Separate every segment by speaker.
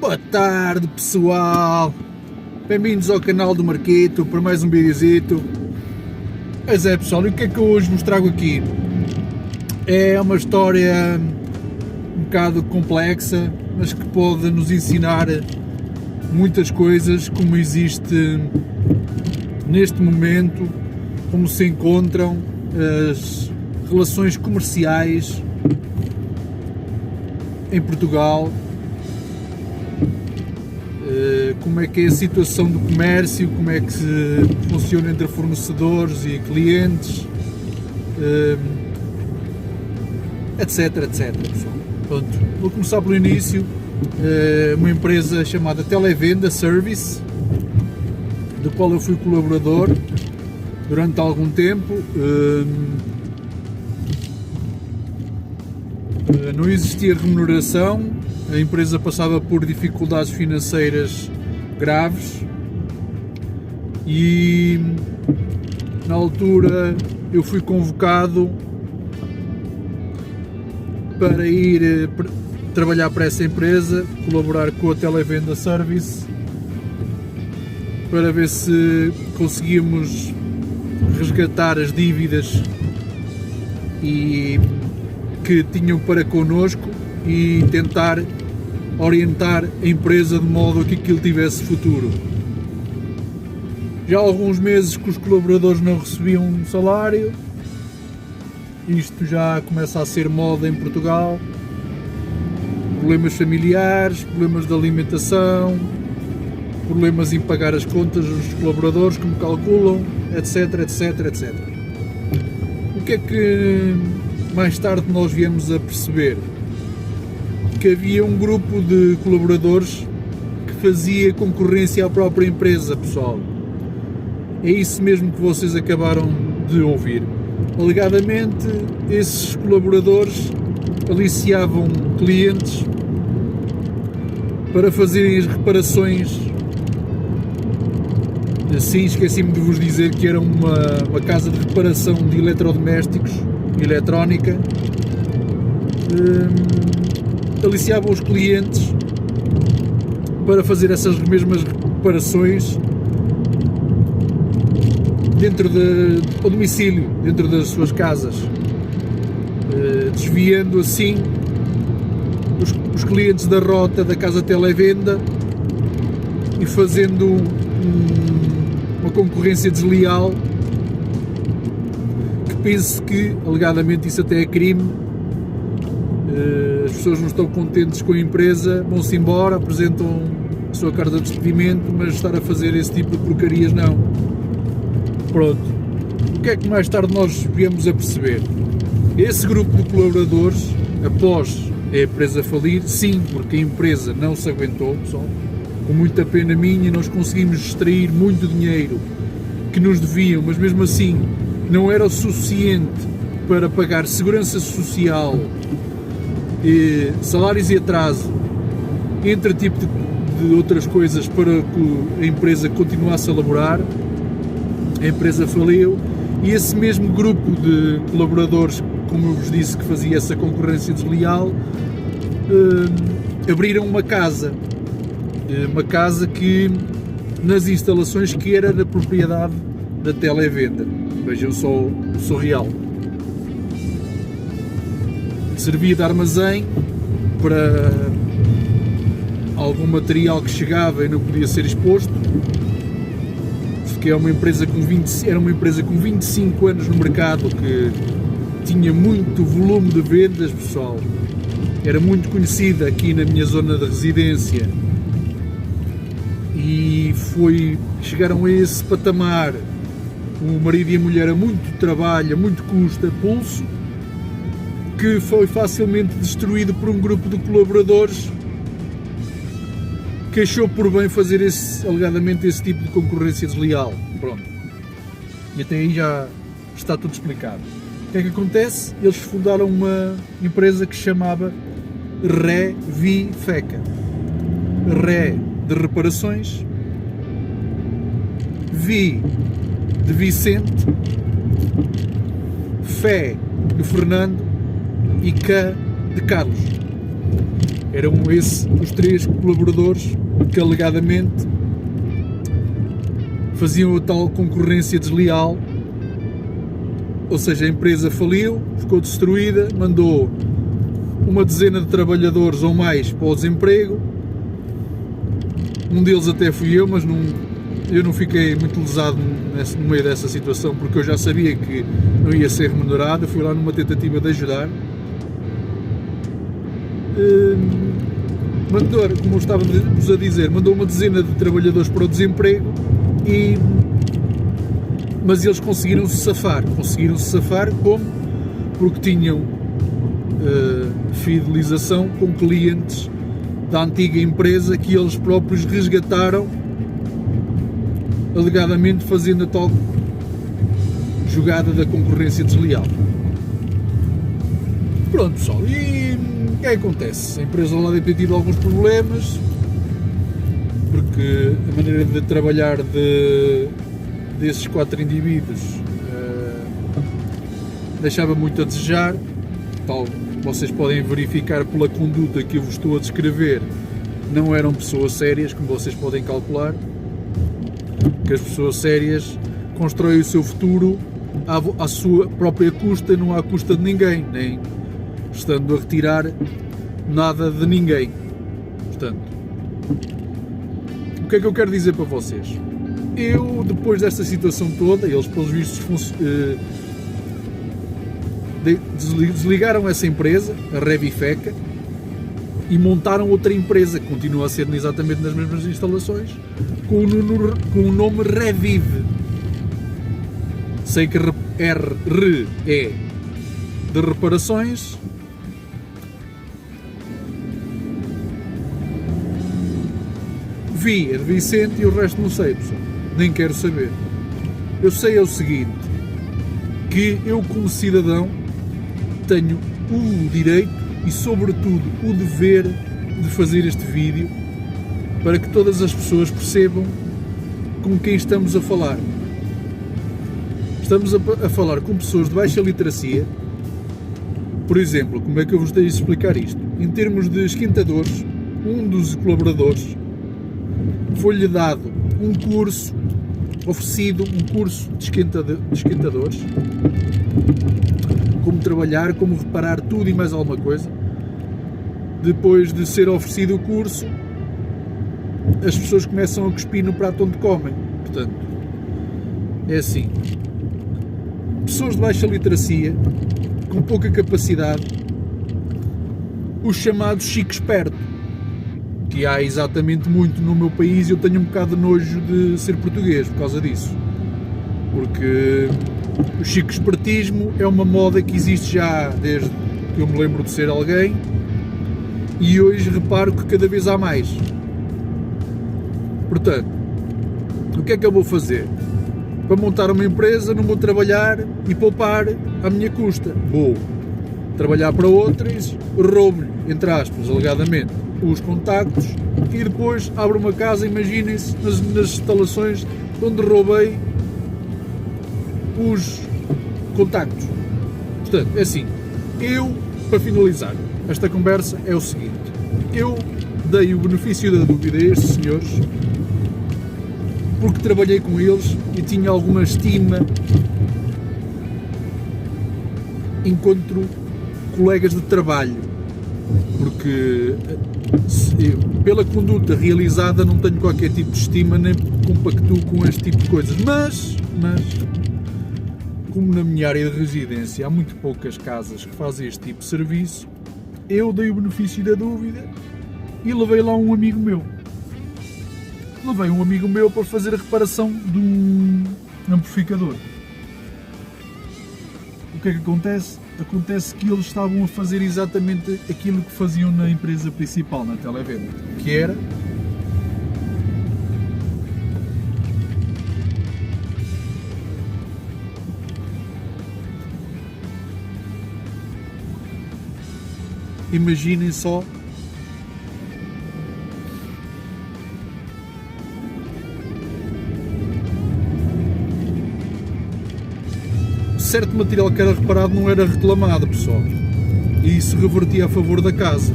Speaker 1: Boa tarde, pessoal, bem-vindos ao canal do Marquito para mais um videozito. Pois é, pessoal, e o que é que eu hoje vos trago aqui? É uma história um bocado complexa, mas que pode nos ensinar muitas coisas, como existe neste momento, como se encontram as relações comerciais em Portugal, como é que é a situação do comércio, como é que funciona entre fornecedores e clientes, etc, pessoal. Pronto, vou começar pelo início. Uma empresa chamada Televenda Service, do qual eu fui colaborador durante algum tempo. Não existia remuneração, a empresa passava por dificuldades financeiras graves e na altura eu fui convocado para ir trabalhar para essa empresa, colaborar com a Televenda Service, para ver se conseguíamos resgatar as dívidas que tinham para connosco e tentar orientar a empresa de modo a que aquilo tivesse futuro. Já há alguns meses que os colaboradores não recebiam um salário, isto já começa a ser moda em Portugal, problemas familiares, problemas de alimentação, problemas em pagar as contas dos colaboradores, como calculam, etc. O que é que mais tarde nós viemos a perceber? Que havia um grupo de colaboradores que fazia concorrência à própria empresa, pessoal. É isso mesmo que vocês acabaram de ouvir. Alegadamente, esses colaboradores aliciavam clientes para fazerem as reparações. Assim, esqueci-me de vos dizer que era uma casa de reparação de eletrodomésticos, eletrónica. Aliciavam os clientes para fazer essas mesmas reparações ao domicílio, dentro das suas casas, desviando assim os clientes da rota da casa Televenda e fazendo uma concorrência desleal, que penso que, alegadamente, isso até é crime. As pessoas não estão contentes com a empresa, vão-se embora, apresentam a sua carta de despedimento, mas estar a fazer esse tipo de porcarias não. Pronto. O que é que mais tarde nós viemos a perceber? Esse grupo de colaboradores, após a empresa falir, sim, porque a empresa não se aguentou, pessoal, com muita pena minha, nós conseguimos extrair muito dinheiro que nos deviam, mas mesmo assim não era o suficiente para pagar segurança social, salários e atraso, entre tipo de outras coisas, para que a empresa continuasse a laborar. A empresa faliu e esse mesmo grupo de colaboradores, como eu vos disse, que fazia essa concorrência desleal, abriram uma casa que, nas instalações, que era da propriedade da Televenda. Vejam só o surreal. Servia de armazém para algum material que chegava e não podia ser exposto, porque era uma empresa com 25 anos no mercado, que tinha muito volume de vendas, pessoal. Era muito conhecida aqui na minha zona de residência e chegaram a esse patamar, o marido e a mulher, a muito trabalho, a muito custo, a pulso, que foi facilmente destruído por um grupo de colaboradores que achou por bem fazer alegadamente esse tipo de concorrência desleal. Pronto. E até aí já está tudo explicado. O que é que acontece? Eles fundaram uma empresa que se chamava Revifeca. Ré de reparações, Vi de Vicente, Fé de Fernando e K de Carlos. Eram esses os 3 colaboradores que alegadamente faziam a tal concorrência desleal, ou seja, a empresa faliu, ficou destruída, mandou uma dezena de trabalhadores ou mais para o desemprego. Um deles até fui eu, mas eu não fiquei muito lesado no meio dessa situação, porque eu já sabia que não ia ser remunerado. Eu fui lá numa tentativa de ajudar. Mandou, como eu estava-vos a dizer, mandou uma dezena de trabalhadores para o desemprego, mas eles conseguiram-se safar. Conseguiram-se safar como? Porque tinham fidelização com clientes da antiga empresa que eles próprios resgataram, alegadamente fazendo a tal jogada da concorrência desleal. Pronto, pessoal, e o que é que acontece? A empresa lá deve ter tido alguns problemas, porque a maneira de trabalhar desses 4 indivíduos deixava muito a desejar. Tal, vocês podem verificar pela conduta que eu vos estou a descrever, não eram pessoas sérias, como vocês podem calcular, que as pessoas sérias constroem o seu futuro à sua própria custa, não à custa de ninguém, nem estando a retirar nada de ninguém. Portanto, o que é que eu quero dizer para vocês? Eu, depois desta situação toda, eles pelos vistos desligaram essa empresa, a Revifeca, e montaram outra empresa que continua a ser exatamente nas mesmas instalações, com o nome Revive. Sei que R é de reparações, Vi é de Vicente e o resto não sei, pessoal. Nem quero saber. Eu sei é o seguinte, que eu como cidadão tenho o direito e sobretudo o dever de fazer este vídeo para que todas as pessoas percebam com quem estamos a falar. Estamos a falar com pessoas de baixa literacia. Por exemplo, como é que eu vos tenho de explicar isto? Em termos de esquentadores, um dos colaboradores foi-lhe dado um curso, oferecido um curso de esquentadores, como trabalhar, como reparar tudo e mais alguma coisa. Depois de ser oferecido o curso, as pessoas começam a cuspir no prato onde comem. Portanto, é assim. Pessoas de baixa literacia, com pouca capacidade, os chamados chico esperto, que há exatamente muito no meu país, e eu tenho um bocado de nojo de ser português por causa disso. Porque o chico espertismo é uma moda que existe já desde que eu me lembro de ser alguém, e hoje reparo que cada vez há mais. Portanto, o que é que eu vou fazer? Para montar uma empresa não vou trabalhar e poupar à minha custa. Vou trabalhar para outras, roubo-lhe, entre aspas, alegadamente, os contactos, e depois abro uma casa, imaginem-se, nas instalações onde roubei os contactos. Portanto, é assim, eu, para finalizar esta conversa, é o seguinte: eu dei o benefício da dúvida a estes senhores porque trabalhei com eles e tinha alguma estima enquanto colegas de trabalho, porque pela conduta realizada não tenho qualquer tipo de estima, nem compactuo com este tipo de coisas, mas como na minha área de residência há muito poucas casas que fazem este tipo de serviço, eu dei o benefício da dúvida e levei lá um amigo meu. Levei um amigo meu para fazer a reparação de um amplificador. O que é que acontece? Acontece que eles estavam a fazer exatamente aquilo que faziam na empresa principal, na Televenda, que era imaginem só certo material que era reparado não era reclamado, pessoal, e isso revertia a favor da casa.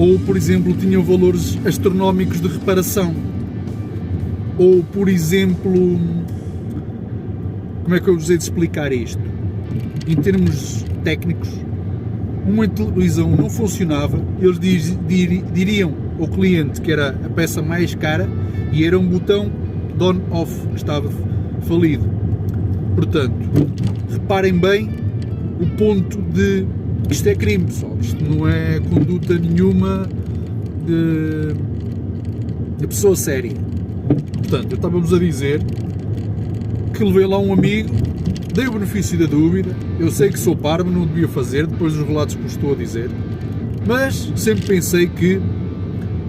Speaker 1: ou por exemplo tinham valores astronómicos de reparação, ou por exemplo, como é que eu vos hei de explicar isto? Em termos técnicos, uma televisão não funcionava, eles diriam ao cliente que era a peça mais cara e era um botão de on-off que estava falido. Portanto, reparem bem o ponto de isto é crime, pessoal, isto não é conduta nenhuma de pessoa séria. Portanto, eu estava-vos a dizer que levei lá um amigo, dei o benefício da dúvida, eu sei que sou parvo, não devia fazer, depois dos relatos que vos estou a dizer, mas sempre pensei que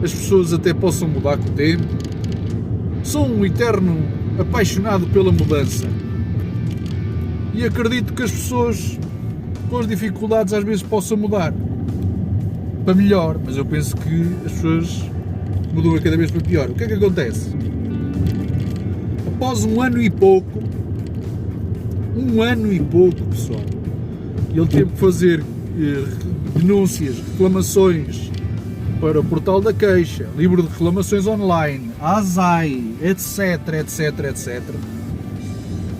Speaker 1: as pessoas até possam mudar com o tempo. Sou um eterno apaixonado pela mudança e acredito que as pessoas com as dificuldades às vezes possam mudar para melhor, mas eu penso que as pessoas mudam a cada vez para pior. O que é que acontece? Após um ano e pouco, pessoal, ele teve que fazer denúncias, reclamações para o portal da queixa, livro de reclamações online, ASAI, etc,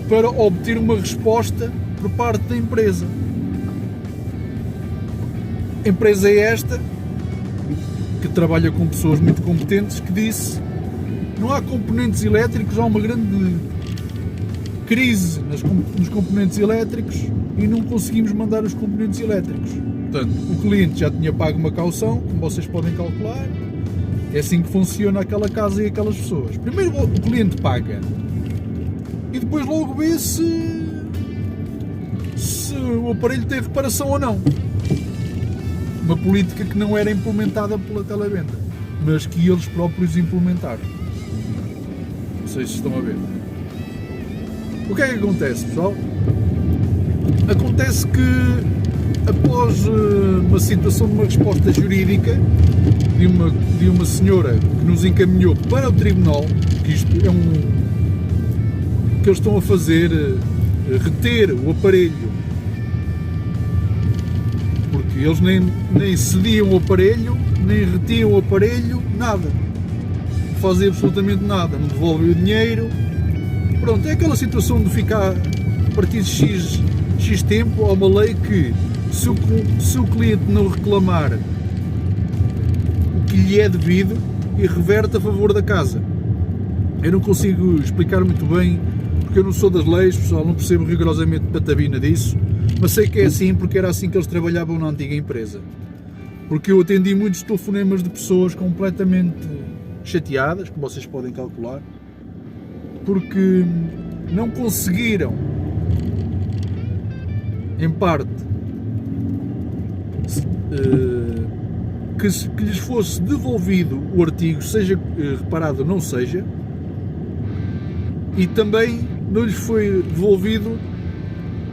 Speaker 1: para obter uma resposta por parte da empresa. A empresa é esta, que trabalha com pessoas muito competentes, que disse: não há componentes elétricos, há uma grande crise nos componentes elétricos e não conseguimos mandar os componentes elétricos. Portanto, o cliente já tinha pago uma caução, como vocês podem calcular. É assim que funciona aquela casa e aquelas pessoas. Primeiro o cliente paga e depois logo vê se o aparelho tem reparação ou não. Uma política que não era implementada pela Televenda, mas que eles próprios implementaram. Não sei se estão a ver. O que é que acontece, pessoal? Acontece que após uma situação de uma resposta jurídica de uma senhora que nos encaminhou para o tribunal, que isto é que eles estão a fazer, reter o aparelho, porque eles nem cediam o aparelho, nem retiam o aparelho, nada, não fazem absolutamente nada, não devolvem o dinheiro. Pronto, é aquela situação de ficar a partir de X tempo. Há uma lei que se o cliente não reclamar o que lhe é devido, e reverte a favor da casa. Eu não consigo explicar muito bem, porque eu não sou das leis, pessoal, não percebo rigorosamente patabina disso, mas sei que é assim porque era assim que eles trabalhavam na antiga empresa. Porque eu atendi muitos telefonemas de pessoas completamente chateadas, como vocês podem calcular, porque não conseguiram, em parte, que lhes fosse devolvido o artigo, seja reparado ou não seja, e também não lhes foi devolvido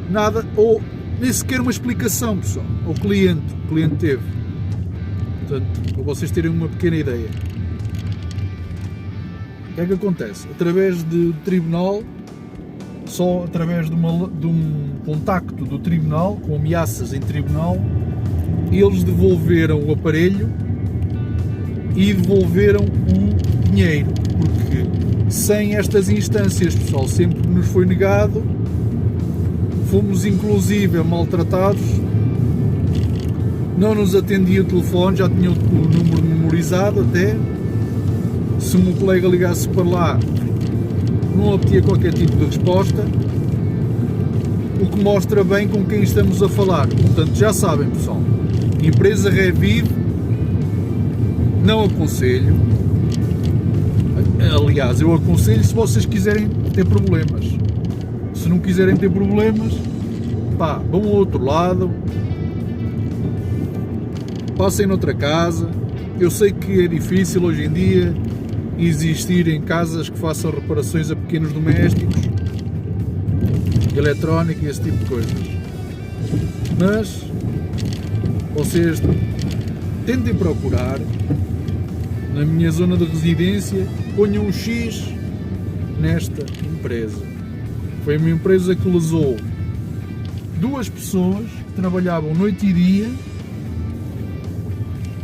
Speaker 1: nada, ou nem sequer uma explicação, pessoal, ao cliente. O cliente teve. Portanto, para vocês terem uma pequena ideia. O que é que acontece? Através do tribunal, só através de um contacto do tribunal, com ameaças em tribunal, eles devolveram o aparelho e devolveram o dinheiro, porque sem estas instâncias, pessoal, sempre nos foi negado, fomos inclusive maltratados, não nos atendia o telefone, já tinha o número memorizado até, se o meu colega ligasse para lá não obtinha qualquer tipo de resposta, o que mostra bem com quem estamos a falar. Portanto, já sabem, pessoal, empresa Revive, não aconselho. Aliás, eu aconselho se vocês quiserem ter problemas. Se não quiserem ter problemas, pá, vão ao outro lado, passem noutra casa. Eu sei que é difícil hoje em dia existir em casas que façam reparações a pequenos domésticos, eletrónica e esse tipo de coisas, mas vocês tentem procurar. Na minha zona de residência, ponham um X nesta empresa. Foi uma empresa que lesou duas pessoas que trabalhavam noite e dia,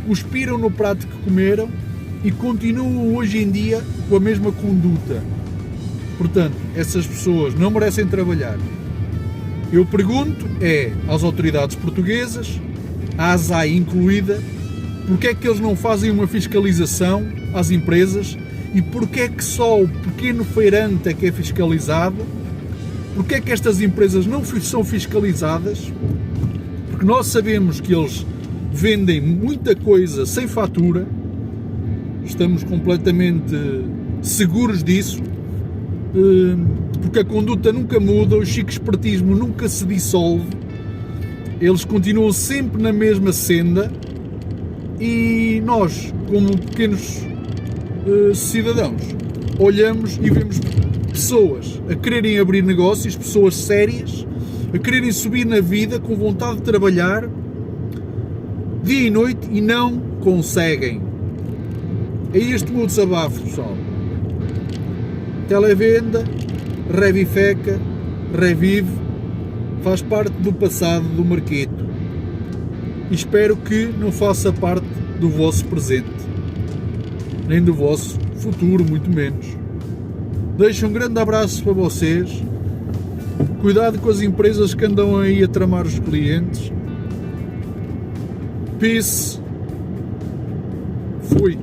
Speaker 1: cuspiram no prato que comeram e continuam hoje em dia com a mesma conduta. Portanto, essas pessoas não merecem trabalhar. Eu pergunto às autoridades portuguesas, à ASAI incluída, porque é que eles não fazem uma fiscalização às empresas e porque é que só o pequeno feirante é que é fiscalizado, porque é que estas empresas não são fiscalizadas, porque nós sabemos que eles vendem muita coisa sem fatura, estamos completamente seguros disso, porque a conduta nunca muda, o chico espertismo nunca se dissolve, eles continuam sempre na mesma senda e nós, como pequenos cidadãos, olhamos e vemos pessoas a quererem abrir negócios, pessoas sérias, a quererem subir na vida com vontade de trabalhar dia e noite e não conseguem. É este o meu desabafo, pessoal. Televenda, Revifeca, Revive, faz parte do passado do Marqueto. E espero que não faça parte do vosso presente, nem do vosso futuro, muito menos. Deixo um grande abraço para vocês. Cuidado com as empresas que andam aí a tramar os clientes. Peace. Fui.